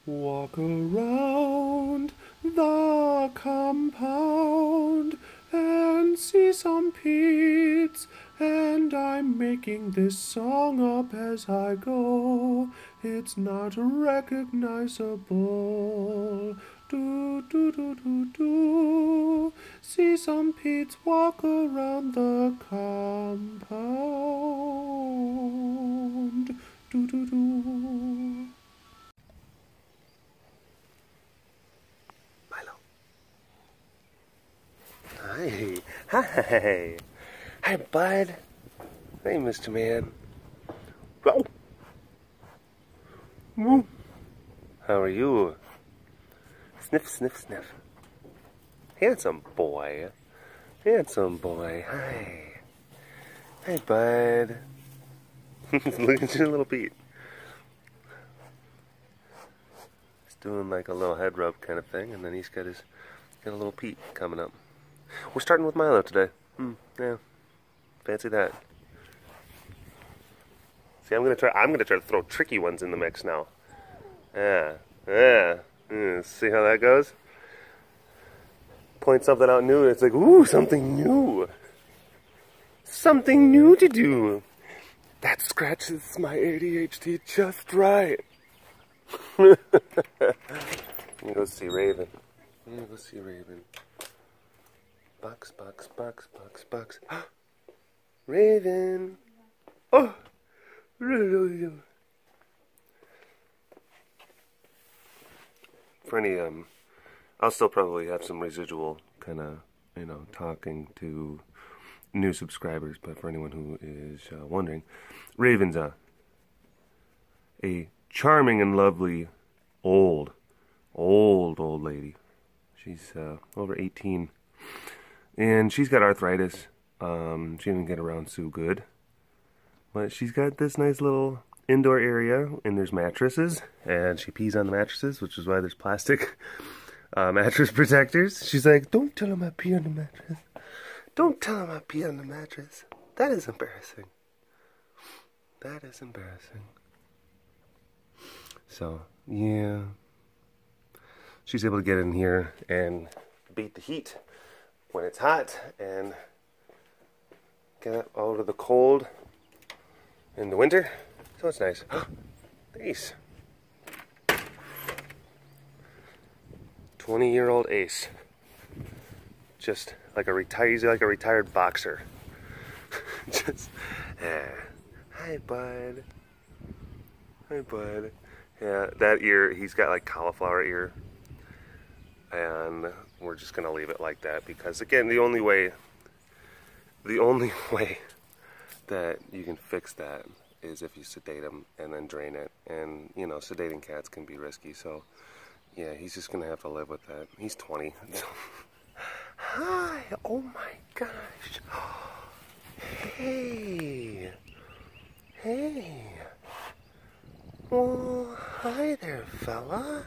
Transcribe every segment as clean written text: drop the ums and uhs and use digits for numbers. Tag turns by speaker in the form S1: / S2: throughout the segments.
S1: Walk around the compound and see some Pete's, and I'm making this song up as I go. It's not recognizable. Do do do do do. See some Pete's walk around the compound. Do do do. Hi. Hi. Hi, bud. Hey, Mr. Man. Whoa. Woo. How are you? Sniff, sniff, sniff. Handsome boy. Handsome boy. Hi. Hi, bud. Look at your little Pete. He's doing like a little head rub kind of thing, and then he's got a little Pete coming up. We're starting with Milo today. Yeah. Fancy that. See, I'm gonna try to throw tricky ones in the mix now. Yeah. See how that goes? Point something out new, and it's like, ooh, something new. Something new to do. That scratches my ADHD just right. Let me go see Raven. Box. Raven. Oh. For any, I'll still probably have some residual kind of, talking to new subscribers, but for anyone who is wondering, Raven's a charming and lovely old lady. She's over 18. And she's got arthritis. She didn't get around so good. But she's got this nice little indoor area, and there's mattresses. And she pees on the mattresses, which is why there's plastic mattress protectors. She's like, don't tell him I pee on the mattress. Don't tell him I pee on the mattress. That is embarrassing. That is embarrassing. So, yeah. She's able to get in here and beat the heat when it's hot and get out of the cold in the winter. So it's nice. Ace. 20-year-old Ace. Just like he's like a retired boxer. Just, hi, bud. Hi, bud. Yeah, that ear, he's got like cauliflower ear. And we're just going to leave it like that because, again, the only way that you can fix that is if you sedate him and then drain it. And, sedating cats can be risky. So, yeah, he's just going to have to live with that. He's 20. Hi. Oh, my gosh. Hey. Well, hi there, fella.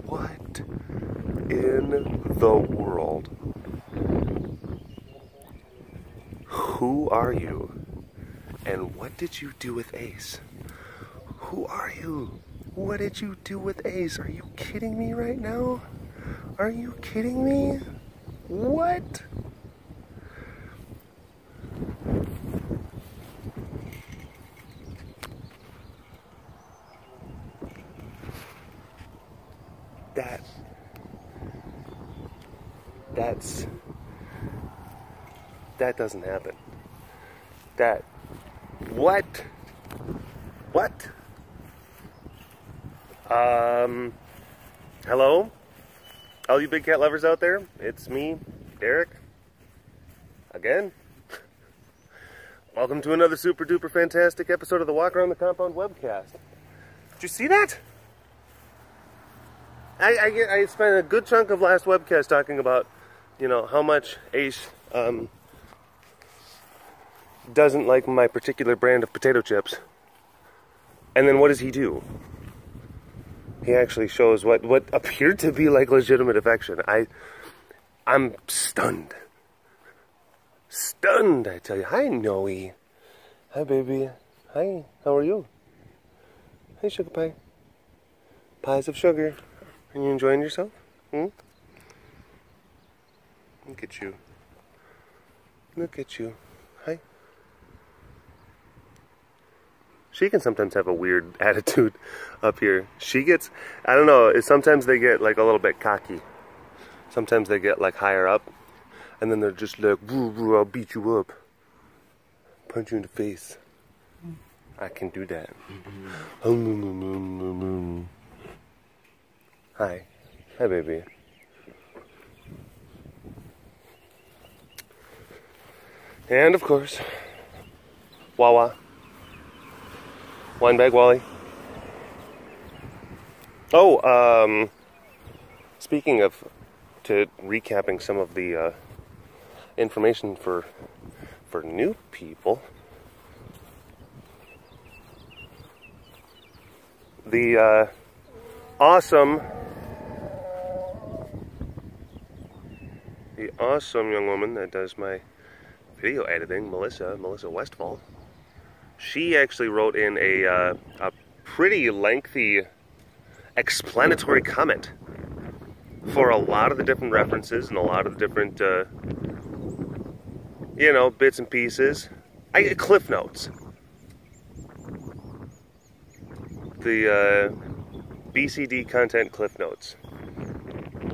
S1: What in the world? Who are you? And what did you do with Ace? Who are you? What did you do with Ace? Are you kidding me right now? Are you kidding me? What? That doesn't happen. What? Hello? All you big cat lovers out there? It's me, Derek. Again. Welcome to another super duper fantastic episode of the Walk Around the Compound webcast. Did you see that? I spent a good chunk of last webcast talking about, how much Ace doesn't like my particular brand of potato chips. And then what does he do? He actually shows what appeared to be like legitimate affection. I'm stunned. Stunned, I tell you. Hi, Noe. Hi, baby. Hi, how are you? Hey, sugar pie. Pies of sugar. Are you enjoying yourself? Hmm? Look at you. Look at you. Hi. She can sometimes have a weird attitude up here. She gets, I don't know, sometimes they get like a little bit cocky. Sometimes they get like higher up. And then they're just like, woo, woo, I'll beat you up. Punch you in the face. I can do that. Hi. Hi, baby. And of course, Wawa. Wine bag Wally. Oh, speaking of, recapping some of the information for new people. The awesome young woman that does my video editing, Melissa Westfall, she actually wrote in a pretty lengthy explanatory comment for a lot of the different references and a lot of the different you know, bits and pieces. Cliff notes. The BCD content cliff notes.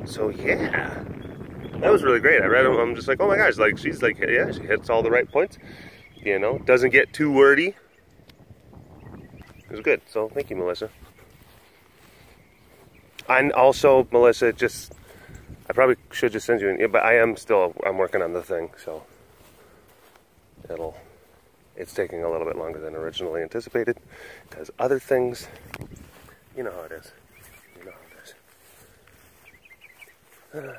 S1: So yeah, that was really great. I read them. I'm just like, oh my gosh, like she's like, yeah, she hits all the right points. You know, doesn't get too wordy. It was good. So thank you, Melissa. And also, Melissa, just I probably should just send you an, but I'm working on the thing, so it's taking a little bit longer than originally anticipated because other things, you know how it is. You know how it is.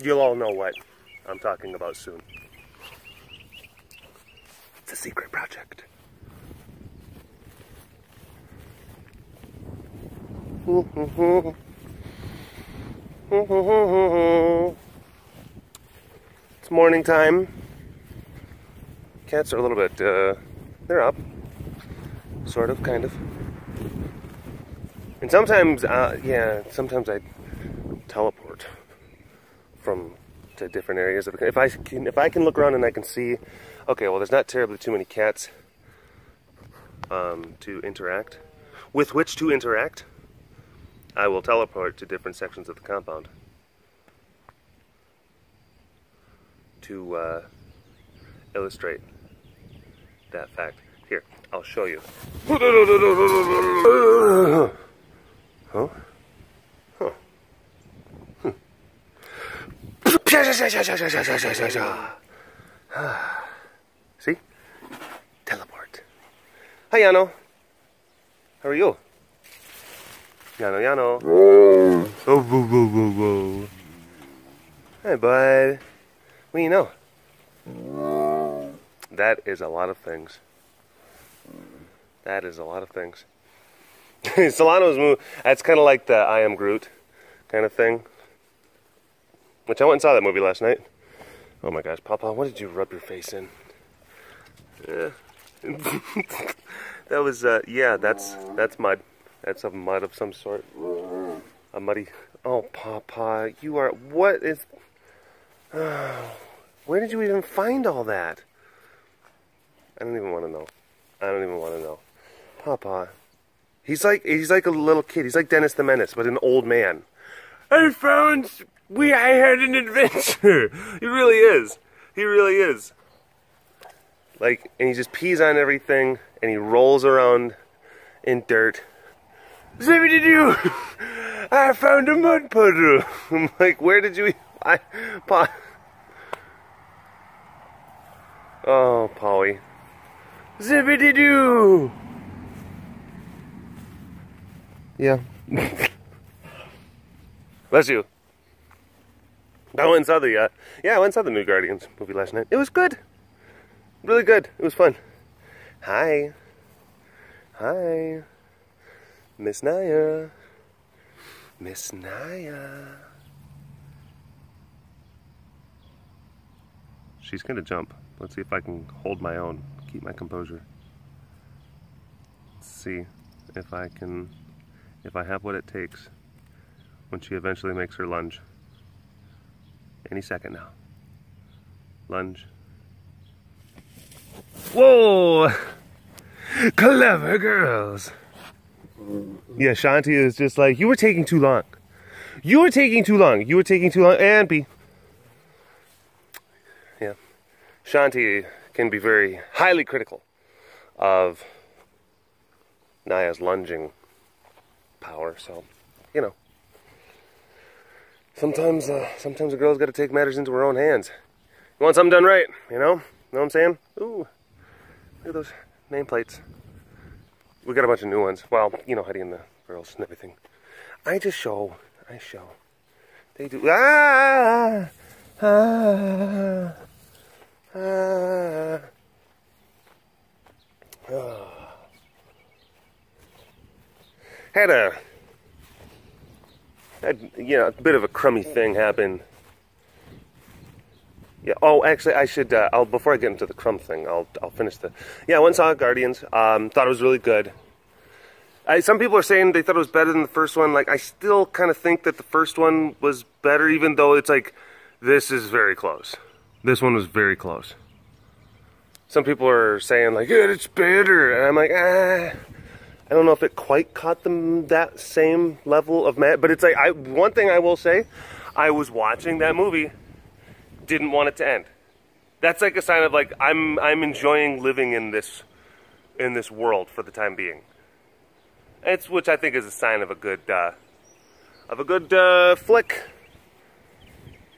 S1: You'll all know what I'm talking about soon. It's a secret project. It's morning time. Cats are a little bit, they're up. Sort of, kind of. And sometimes, yeah, sometimes I teleport to different areas of the, if I can look around and I can see, okay, well, there's not terribly too many cats to interact, with which to interact, I will teleport to different sections of the compound to illustrate that fact. Here, I'll show you. Huh? Huh. See? Teleport. Hi, Yano. How are you? Yano. Oh, whoa, whoa, whoa, whoa. Hi, bud. What do you know? That is a lot of things. That is a lot of things. Solano's move, that's kind of like the I Am Groot kind of thing. Which I went and saw that movie last night. Oh my gosh, Papa, what did you rub your face in? Yeah. That was, yeah, that's mud. That's a mud of some sort. A muddy, oh, Papa, you are, what is, where did you even find all that? I don't even want to know. I don't even want to know. Papa. He's like a little kid. He's like Dennis the Menace, but an old man. I had an adventure. He really is. He really is. Like, and he just pees on everything, and he rolls around in dirt. Zippity-doo! I found a mud puddle. I'm like, where did you... Oh, Polly. Zippity-doo! Yeah. Bless you. I went and saw the, I went and saw the new Guardians movie last night. It was good. Really good. It was fun. Hi. Hi. Miss Naya. Miss Naya. She's gonna jump. Let's see if I can hold my own. Keep my composure. Let's see. if I have what it takes when she eventually makes her lunge. Any second now. Lunge. Whoa! Clever girls. Yeah, Shanti is just like, you were taking too long. You were taking too long. You were taking too long. And B. Yeah. Shanti can be very highly critical of Naya's lunging power, so, you know. Sometimes a girl's got to take matters into her own hands. You want something done right, you know? Know what I'm saying? Ooh, look at those nameplates. We got a bunch of new ones. Well, you know, Heidi and the girls and everything. I show. They do. Ah! Ah! Ah! Ah. Had a bit of a crummy thing happen. Yeah. Oh, actually, I should. Before I get into the crumb thing, I'll finish the. Yeah, I went and saw Guardians. Thought it was really good. Some people are saying they thought it was better than the first one. Like, I still kind of think that the first one was better, even though it's like, this is very close. This one was very close. Some people are saying like, yeah, it's better, and I'm like, I don't know if it quite caught them that same level of but it's like, one thing I will say, I was watching that movie, didn't want it to end. That's like a sign of like, I'm enjoying living in this world for the time being. Which I think is a sign of a good flick.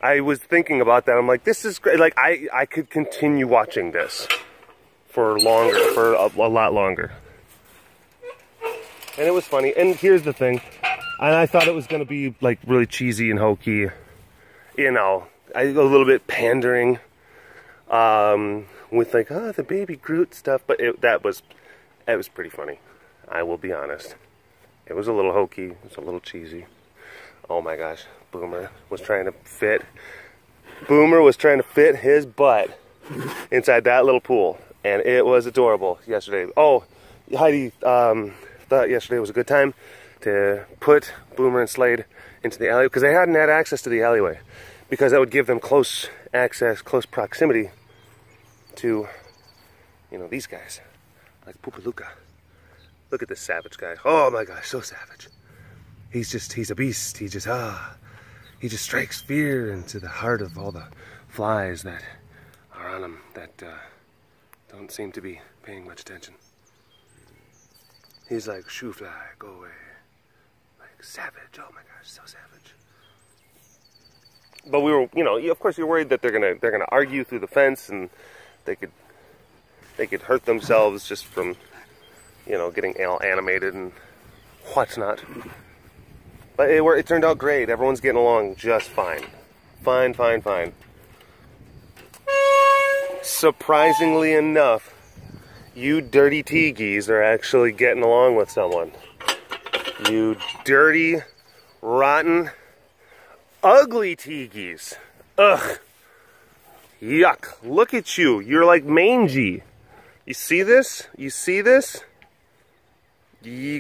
S1: I was thinking about that. I'm like, this is great. Like, I could continue watching this for longer, for a lot longer. And it was funny. And here's the thing. And I thought it was going to be like really cheesy and hokey, you know, a little bit pandering, with like, oh, the baby Groot stuff. But it was pretty funny. I will be honest. It was a little hokey. It was a little cheesy. Oh my gosh. Boomer was trying to fit his butt inside that little pool. And it was adorable yesterday. Oh, Heidi thought yesterday was a good time to put Boomer and Slade into the alleyway, because they hadn't had access to the alleyway, because that would give them close access, close proximity to, you know, these guys, like Poopaluka. Look at this savage guy. Oh my gosh, so savage. He's a beast. He just strikes fear into the heart of all the flies that are on him that don't seem to be paying much attention. He's like, shoo fly, go away. Like, savage. Oh my gosh, so savage. But we were, you know, of course you're worried that they're gonna argue through the fence, and they could hurt themselves just from, you know, getting animated and what's not. But it turned out great. Everyone's getting along just fine. Fine. Surprisingly enough, you dirty Teegees are actually getting along with someone. You dirty, rotten, ugly Teegees. Ugh. Yuck. Look at you. You're like mangy. You see this? You see this?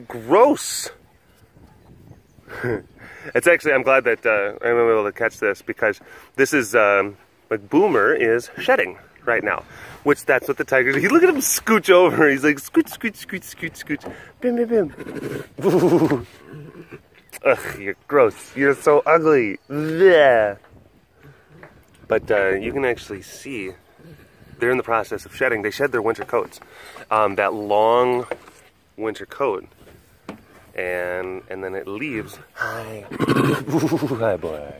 S1: Gross. It's actually, I'm glad that I'm able to catch this, because this is, like, Boomer is shedding right now. Which, that's what the tigers do. Look at him scooch over. He's like, scooch, scooch, scooch, scooch, scooch. Bim, bim, bim. Ugh, you're gross. You're so ugly. Blech. But you can actually see they're in the process of shedding. They shed their winter coats. That long winter coat. And then it leaves. Hi. Hi, boy.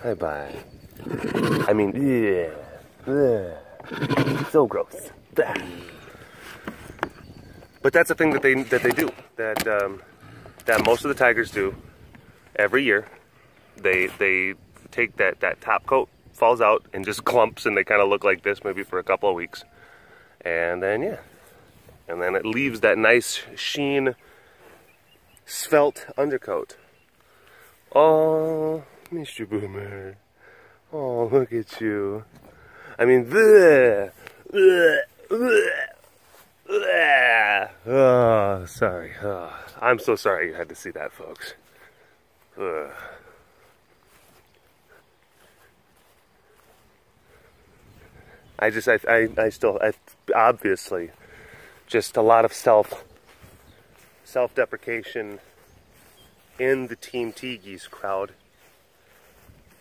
S1: Hi, bye. I mean, yeah. So gross. But that's the thing that they do. That most of the tigers do every year. They take that top coat, falls out, and just clumps, and they kind of look like this maybe for a couple of weeks. And then, yeah. And then it leaves that nice sheen, svelte undercoat. Oh, Mr. Boomer. Oh, look at you. I mean, bleh, bleh, bleh. Oh, sorry. I'm so sorry you had to see that, folks. I still obviously just a lot of self-deprecation in the Team Teegees crowd.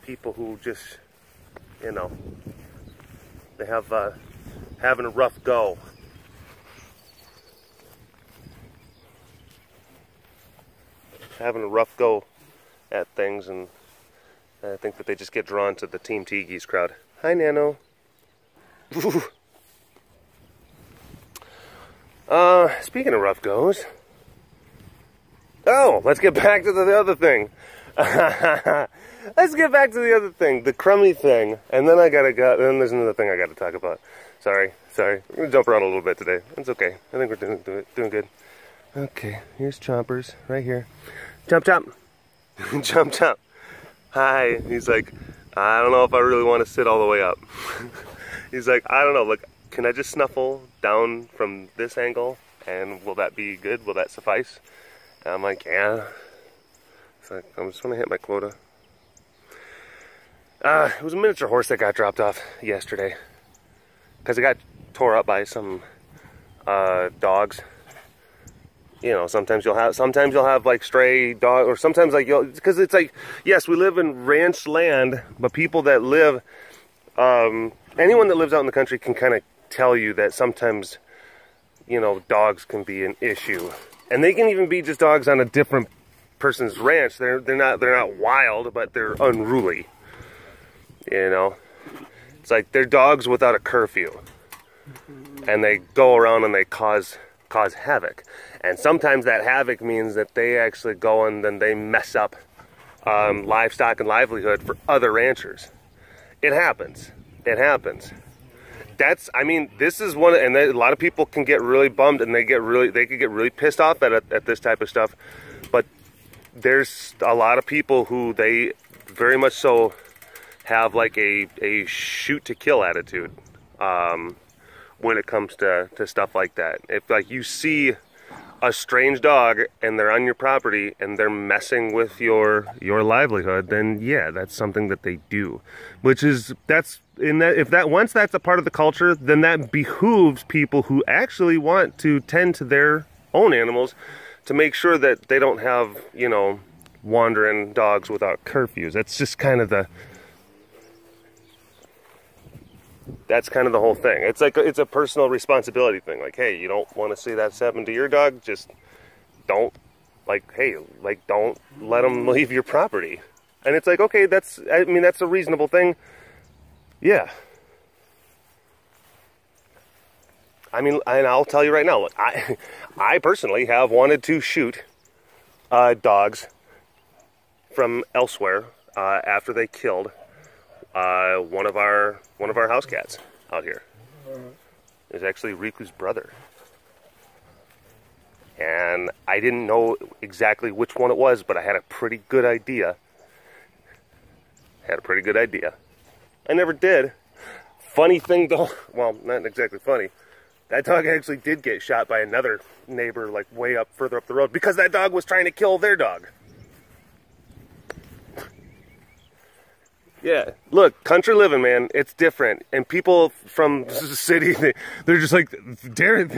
S1: People who just, you know, they have having a rough go. Having a rough go at things, and I think that they just get drawn to the Team Teegees crowd. Hi, Nano. Speaking of rough goes, oh, let's get back to the other thing. Let's get back to the other thing, the crummy thing, and then then there's another thing I got to talk about. Sorry, we're gonna jump around a little bit today. It's okay. I think we're doing good. Okay, here's Chompers right here. Chomp chomp, chomp chomp. Hi. He's like, I don't know if I really want to sit all the way up. He's like, I don't know. Look, can I just snuffle down from this angle, and will that be good? Will that suffice? And I'm like, yeah. It's like, I just want to hit my quota. It was a miniature horse that got dropped off yesterday because it got tore up by some dogs. You know, sometimes you'll have like stray dog, or sometimes like because it's like, yes, we live in ranch land, but people that live, anyone that lives out in the country can kind of tell you that sometimes, you know, dogs can be an issue, and they can even be just dogs on a different person's ranch. They're not wild, but they're unruly. You know, it's like they're dogs without a curfew, and they go around and they cause havoc. And sometimes that havoc means that they actually go and then they mess up livestock and livelihood for other ranchers. It happens. It happens. I mean, this is one, and a lot of people can get really bummed, and they could get really pissed off at this type of stuff. But there's a lot of people who they very much so have like a shoot to kill attitude when it comes to stuff like that. If like you see a strange dog and they're on your property and they're messing with your livelihood, then yeah, that's something that they do. Once that's a part of the culture, then that behooves people who actually want to tend to their own animals to make sure that they don't have, you know, wandering dogs without curfews. That's just kind of the whole thing. It's like it's a personal responsibility thing. Like, hey, you don't want to see that happen to your dog, just don't, like, hey, like, don't let them leave your property. And it's like, okay, that's a reasonable thing. Yeah. I mean, and I'll tell you right now, look, I personally have wanted to shoot dogs from elsewhere after they killed one of our house cats out here. It was actually Riku's brother, and I didn't know exactly which one it was, but I had a pretty good idea. I never did. Funny thing though, well, not exactly funny. That dog actually did get shot by another neighbor, like way up further up the road, because that dog was trying to kill their dog. Yeah, look, country living, man, it's different. And people from the city, they're just like, Darren,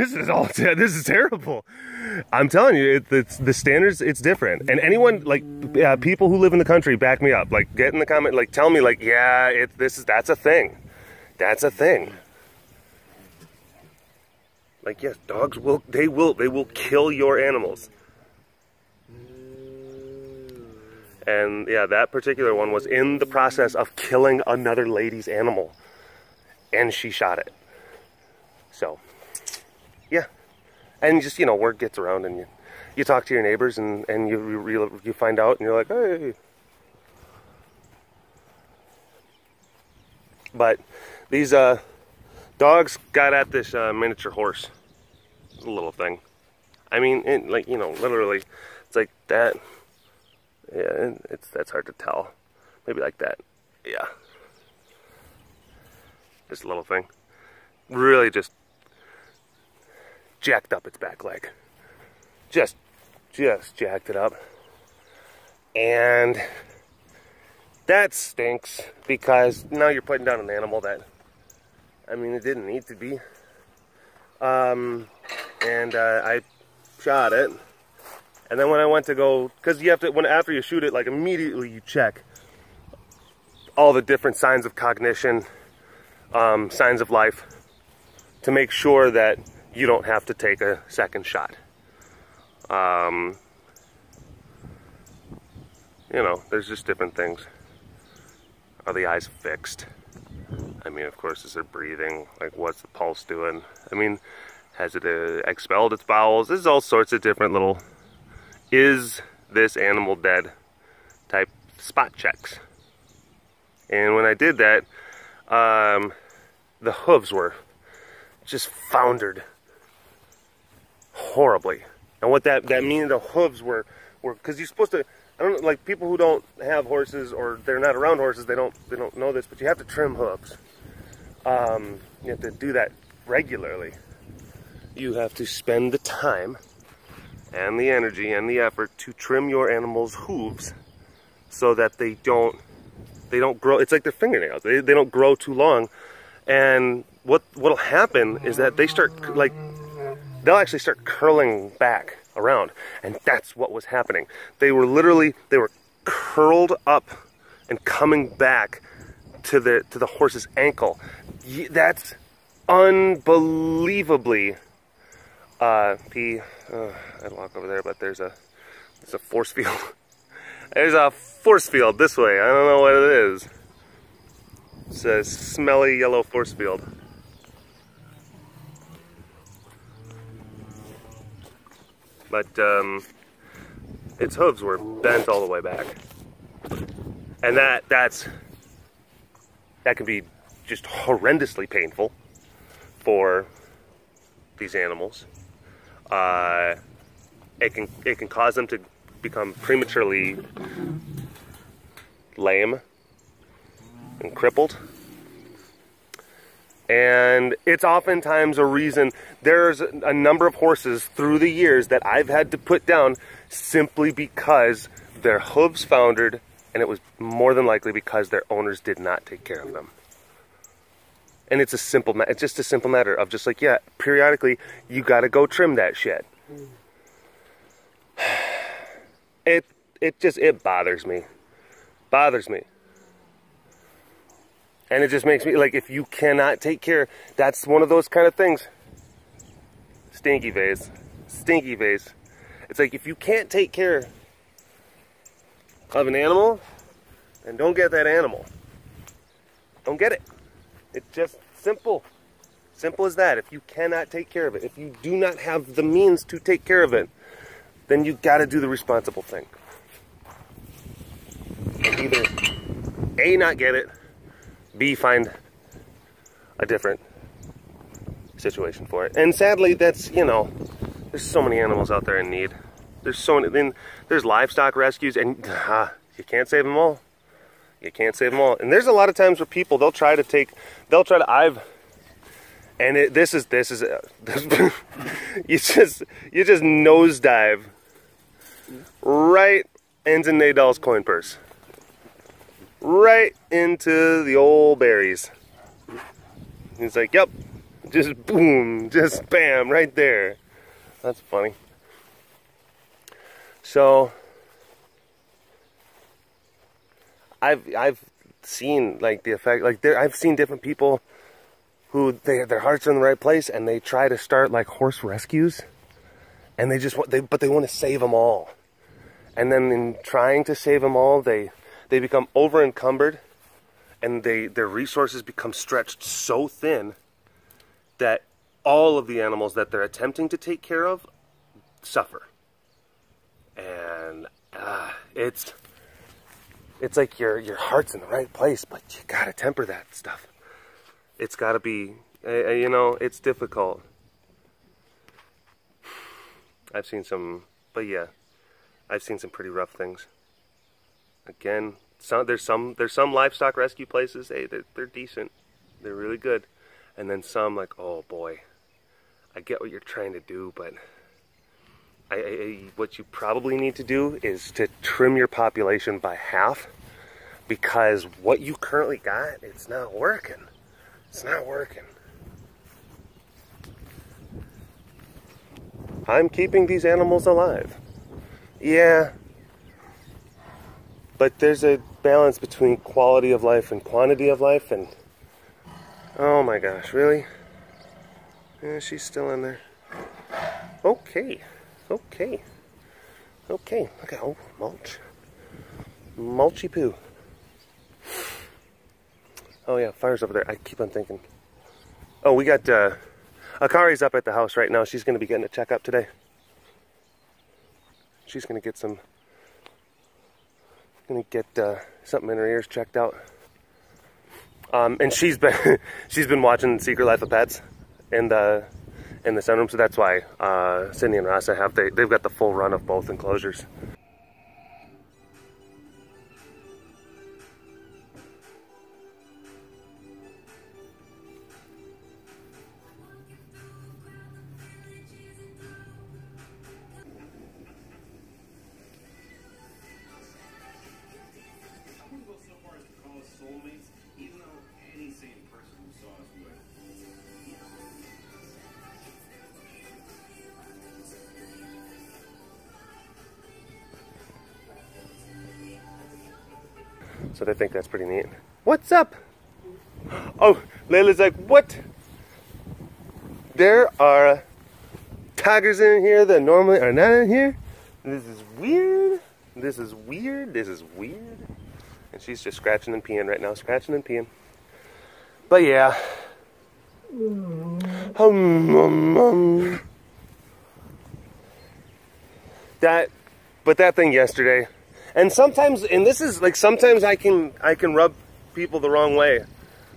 S1: this is terrible. I'm telling you, it's the standards, it's different. And anyone, like, people who live in the country, back me up. Like, get in the comment, like, tell me, like, yeah, that's a thing. That's a thing. Like, yes, dogs will kill your animals. And yeah, that particular one was in the process of killing another lady's animal, and she shot it. So, yeah. And just, you know, word gets around, and you talk to your neighbors, and you find out, and you're like, hey. But these dogs got at this miniature horse, a little thing. I mean, like, you know, literally, it's like that. Yeah, that's hard to tell. Maybe like that. Yeah. Just a little thing. Really just jacked up its back leg. Just jacked it up. And that stinks, because now you're putting down an animal that, I mean, it didn't need to be. I shot it. And then when I went to go, because you have to, after you shoot it, like immediately you check all the different signs of cognition, signs of life, to make sure that you don't have to take a second shot. You know, there's just different things. Are the eyes fixed? I mean, of course, is it breathing? Like, what's the pulse doing? I mean, has it expelled its bowels? There's all sorts of different little, is this animal dead type spot checks. And when I did that, the hooves were just foundered horribly. And what that means, the hooves were, because you're supposed to, I don't know, like people who don't have horses or they're not around horses, they don't know this, but you have to trim hooves. You have to do that regularly. You have to spend the time and the energy and the effort to trim your animal's hooves so that they don't grow. It's like their fingernails. They don't grow too long. And what'll happen is that they start, like, they'll actually start curling back around. And that's what was happening. They were curled up and coming back to the horse's ankle. That's unbelievably I'd walk over there, but there's a force field. There's a force field this way. I don't know what it is. It's a smelly yellow force field. But its hooves were bent all the way back. And that can be just horrendously painful for these animals. It can cause them to become prematurely lame and crippled. And it's oftentimes a reason. There's a number of horses through the years that I've had to put down simply because their hooves foundered, and it was more than likely because their owners did not take care of them. And it's just a simple matter of just like, yeah, periodically you gotta go trim that shit. It bothers me. And it just makes me, like, if you cannot take care, that's one of those kind of things. Stinky face. It's like, if you can't take care of an animal, then don't get that animal. Don't get it. It's just simple. Simple as that. If you cannot take care of it, if you do not have the means to take care of it, then you got to do the responsible thing. Either A, not get it, B, find a different situation for it. And sadly, that's, you know, there's so many animals out there in need. There's so many. Then there's livestock rescues, and you can't save them all. You can't save them all. And there's a lot of times where people, this is you just nosedive right into Nadal's coin purse. Right into the old berries. He's like, yep, just boom, just bam, right there. That's funny. So I've seen like the effect, like I've seen different people who their hearts are in the right place and they try to start like horse rescues, and they want to save them all. And then in trying to save them all, they become over encumbered, and their resources become stretched so thin that all of the animals that they're attempting to take care of suffer. And it's like your heart's in the right place, but you gotta temper that stuff. It's gotta be, you know, it's difficult. I've seen some pretty rough things. Again, there's some livestock rescue places. Hey, they're decent, they're really good, and then some like, oh boy, I get what you're trying to do, but what you probably need to do is to trim your population by half, because what you currently got, it's not working. It's not working. I'm keeping these animals alive. Yeah. But there's a balance between quality of life and quantity of life, and oh my gosh, really? Yeah, she's still in there. Okay. Okay. Okay. Look at, oh, mulch. Mulchy poo. Oh yeah, fire's over there. I keep on thinking. Oh, we got, Akari's up at the house right now. She's going to be getting a checkup today. She's going to get some, something in her ears checked out. And she's been watching Secret Life of Pets in the sunroom, so that's why Cindy and Rasa they've got the full run of both enclosures. So they think that's pretty neat. What's up? Oh, Layla's like, what? There are tigers in here that normally are not in here? This is weird. This is weird. This is weird. And she's just scratching and peeing right now. Scratching and peeing. But yeah. That thing yesterday. And sometimes, and this is like, sometimes I can rub people the wrong way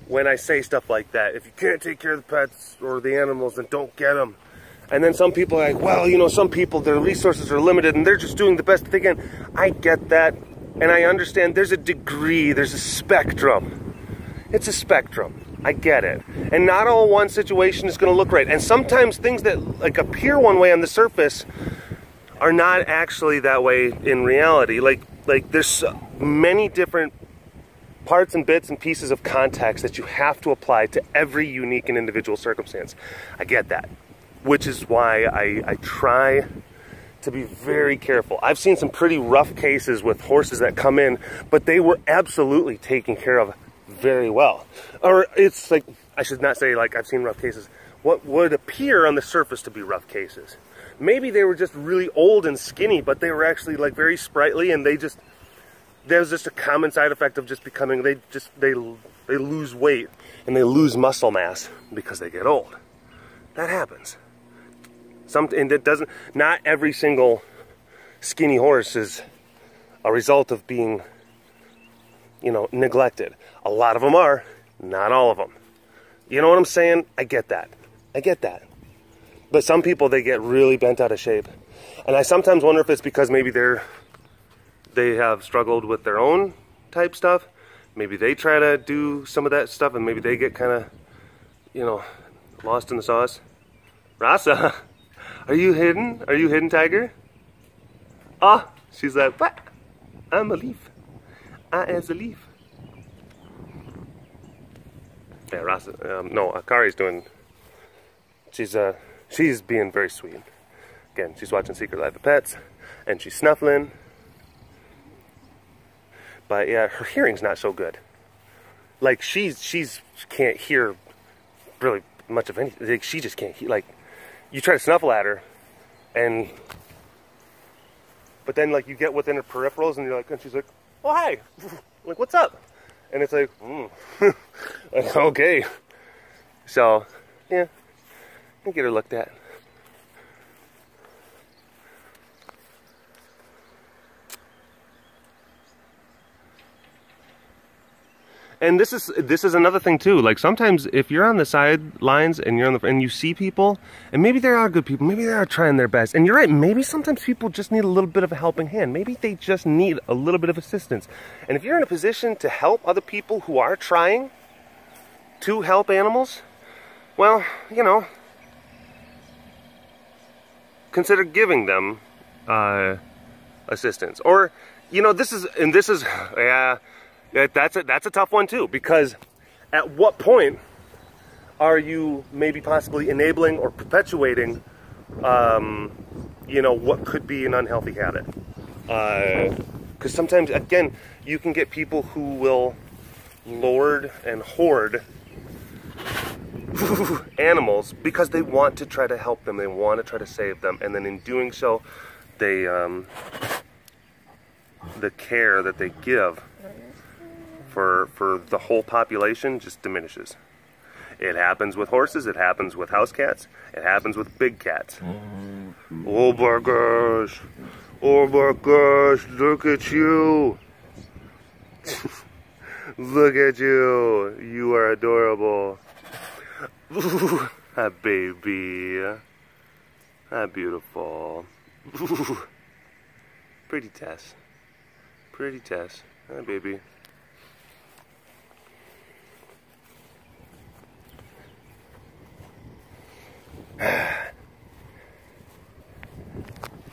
S1: when I say stuff like that. If you can't take care of the pets or the animals, then don't get them. And then some people are like, well, you know, some people, their resources are limited and they're just doing the best they can. I get that, and I understand there's a degree, there's a spectrum. It's a spectrum. I get it. And not all one situation is going to look right. And sometimes things that like appear one way on the surface are not actually that way in reality. Like there's many different parts and bits and pieces of context that you have to apply to every unique and individual circumstance. I get that, which is why I try to be very careful. I've seen some pretty rough cases with horses that come in, but they were absolutely taken care of very well. Or it's like, I should not say like I've seen rough cases. What would appear on the surface to be rough cases. Maybe they were just really old and skinny, but they were actually like very sprightly, and there's just a common side effect of just becoming, they lose weight and they lose muscle mass because they get old. That happens. And it doesn't, not every single skinny horse is a result of being, you know, neglected. A lot of them are, not all of them. You know what I'm saying? I get that. I get that. But some people, they get really bent out of shape. And I sometimes wonder if it's because maybe they have struggled with their own type stuff. Maybe they try to do some of that stuff and maybe they get kind of, you know, lost in the sauce. Rasa, are you hidden? Are you hidden, tiger? Ah, she's like, what? I'm a leaf. I am a leaf. Yeah, Rasa, no, Akari's doing, she's being very sweet. Again, she's watching Secret Life of Pets, and she's snuffling. But yeah, her hearing's not so good. Like she's can't hear really much of anything. Like, she just can't hear. Like, you try to snuffle at her, but then like you get within her peripherals, and you're like, and she's like, oh hi, like what's up? And it's like, like, okay. So yeah, I get her looked at. And this is another thing too. Like sometimes if you're on the sidelines and you're on and you see people, and maybe there are good people, maybe they are trying their best. And you're right, maybe sometimes people just need a little bit of a helping hand. Maybe they just need a little bit of assistance. And if you're in a position to help other people who are trying to help animals, well, you know, consider giving them assistance. Or, you know, this is yeah, that's a tough one too, because at what point are you maybe possibly enabling or perpetuating, you know, what could be an unhealthy habit? Because sometimes, again, you can get people who will lord and hoard animals because they want to try to help them, they want to try to save them, and then in doing so, they the care that they give for the whole population just diminishes. It happens with horses, it happens with house cats, it happens with big cats. Oh my gosh, oh my gosh, look at you. Look at you, you are adorable. Ooh, hi baby, hi beautiful. Ooh. Pretty Tess, pretty Tess, hi baby.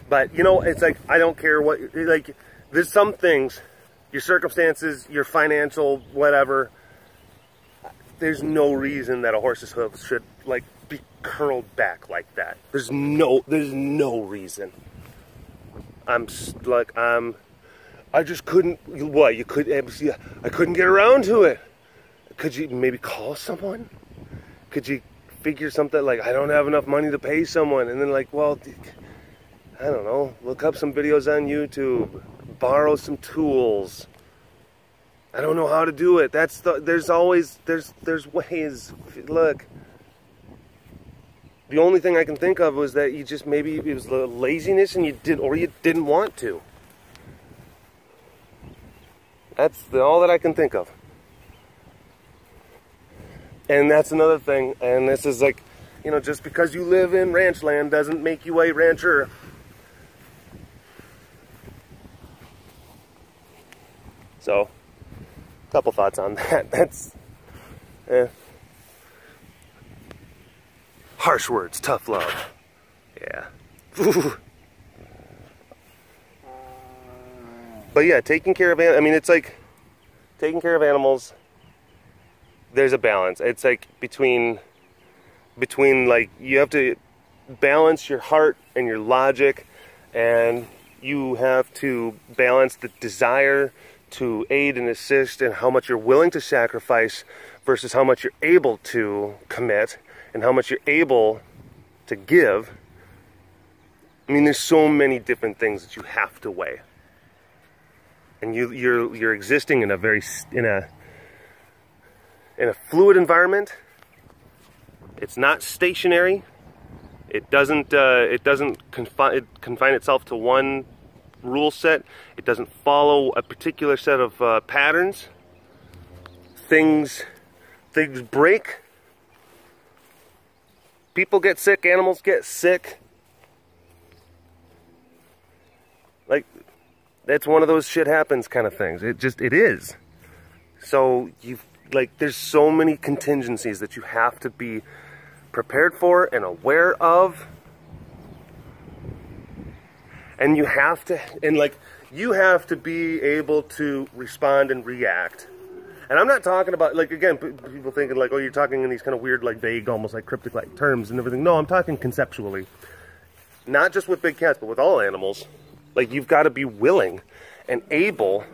S1: But you know, it's like, I don't care what, like, there's some things, your circumstances, your financial whatever, there's no reason that a horse's hooves should like be curled back like that. There's no reason. I just couldn't, what, you could, I couldn't get around to it. Could you maybe call someone? Could you figure something like, I don't have enough money to pay someone, and then like, well, I don't know, look up some videos on YouTube, borrow some tools. I don't know how to do it. There's ways. Look, the only thing I can think of was that you just, maybe it was laziness and you didn't want to. That's all that I can think of. And that's another thing, and this is like, you know, just because you live in ranch land doesn't make you a rancher. So, a couple thoughts on that. That's, harsh words, tough love. Yeah. But yeah, taking care of, I mean, it's like, taking care of animals, there's a balance. It's like between like, you have to balance your heart and your logic, and you have to balance the desire to aid and assist and how much you're willing to sacrifice versus how much you're able to commit and how much you're able to give. I mean, there's so many different things that you have to weigh. And you're existing in a very in a fluid environment. It's not stationary. It doesn't confine itself to one rule set. It doesn't follow a particular set of patterns. Things break. People get sick. Animals get sick. Like, that's one of those shit happens kind of things. It is. So there's so many contingencies that you have to be prepared for and aware of. And you have to be able to respond and react. And I'm not talking about, like, again, people thinking like, oh, you're talking in these kind of weird, like, vague, almost like cryptic like terms and everything. No, I'm talking conceptually. Not just with big cats, but with all animals. Like, you've got to be willing and able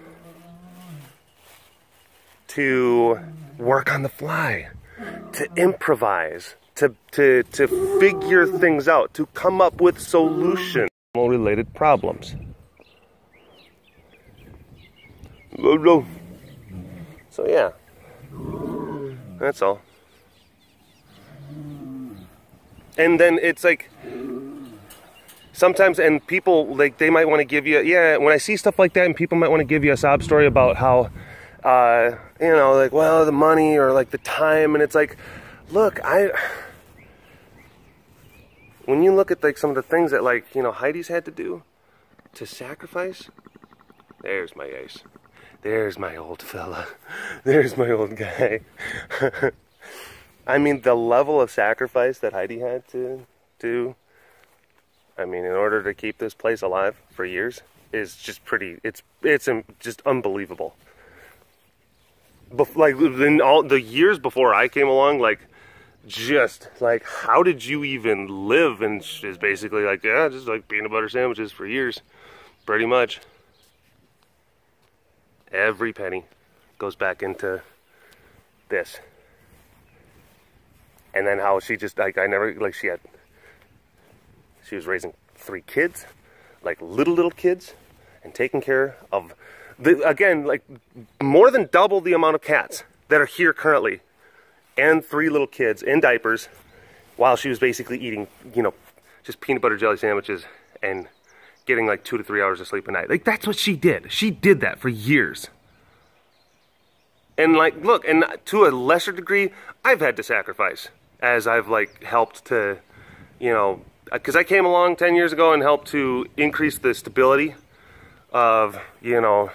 S1: to work on the fly, to improvise, to figure things out, to come up with solutions. Related problems. So yeah, that's all. And then it's like, sometimes, and people, like, they might want to give you, yeah, when I see stuff like that, and people might want to give you a sob story about how, you know, like, well, the money or like the time, and it's like, look, when you look at like some of the things that, like, you know, Heidi's had to do to sacrifice, there's my ace. There's my old fella. There's my old guy. I mean, the level of sacrifice that Heidi had to do I mean, in order to keep this place alive for years is just pretty, it's just unbelievable. Like, in all the years before I came along, like, just, like, how did you even live? And is basically like, yeah, just like peanut butter sandwiches for years, pretty much. Every penny goes back into this. And then how she just, like, she was raising 3 kids, like little kids, and taking care of, again, like more than double the amount of cats that are here currently, and 3 little kids in diapers, while she was basically eating, you know, just peanut butter jelly sandwiches and getting like 2 to 3 hours of sleep a night. Like, that's what she did. She did that for years. And like, look, and to a lesser degree, I've had to sacrifice as I've like helped to, you know, because I came along 10 years ago and helped to increase the stability of, you know,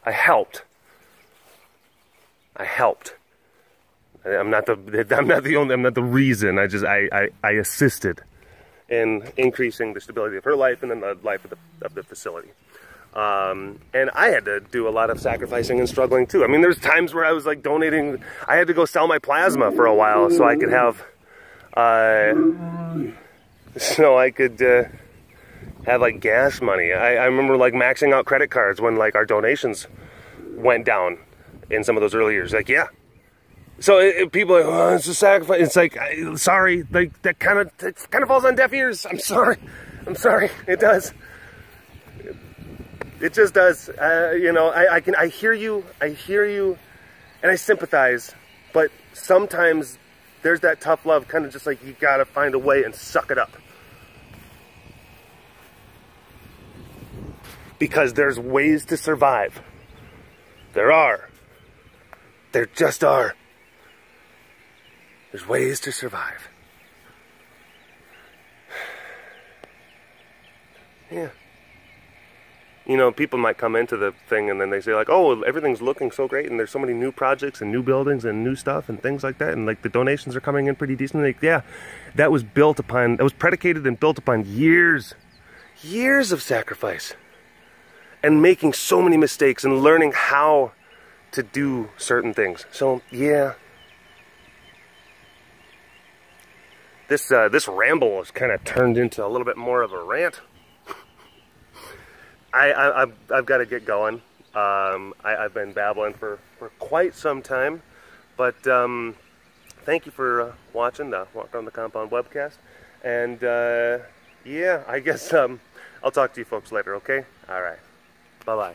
S1: I helped. I'm not the reason. I assisted in increasing the stability of her life and then the life of the facility. And I had to do a lot of sacrificing and struggling too. I mean, there's times where I was like donating. I had to go sell my plasma for a while so I could have, have like gas money. I remember like maxing out credit cards when like our donations went down in some of those early years. Like, yeah. So people are like, oh, it's a sacrifice. It's like, sorry, like that kind of falls on deaf ears. I'm sorry. It does. It just does. You know, I hear you, and I sympathize. But sometimes there's that tough love, kind of just like you gotta find a way and suck it up. Because there's ways to survive. There are. There just are. There's ways to survive. Yeah. You know, people might come into the thing and then they say like, oh, everything's looking so great and there's so many new projects and new buildings and new stuff and things like that, and like the donations are coming in pretty decent. Like, yeah, that was predicated and built upon years of sacrifice and making so many mistakes and learning how to do certain things. So yeah, this ramble has kind of turned into a little bit more of a rant. I've got to get going. I've been babbling for quite some time, but thank you for watching the Walk Around the Compound webcast, and yeah, I guess I'll talk to you folks later, okay? All right, bye-bye.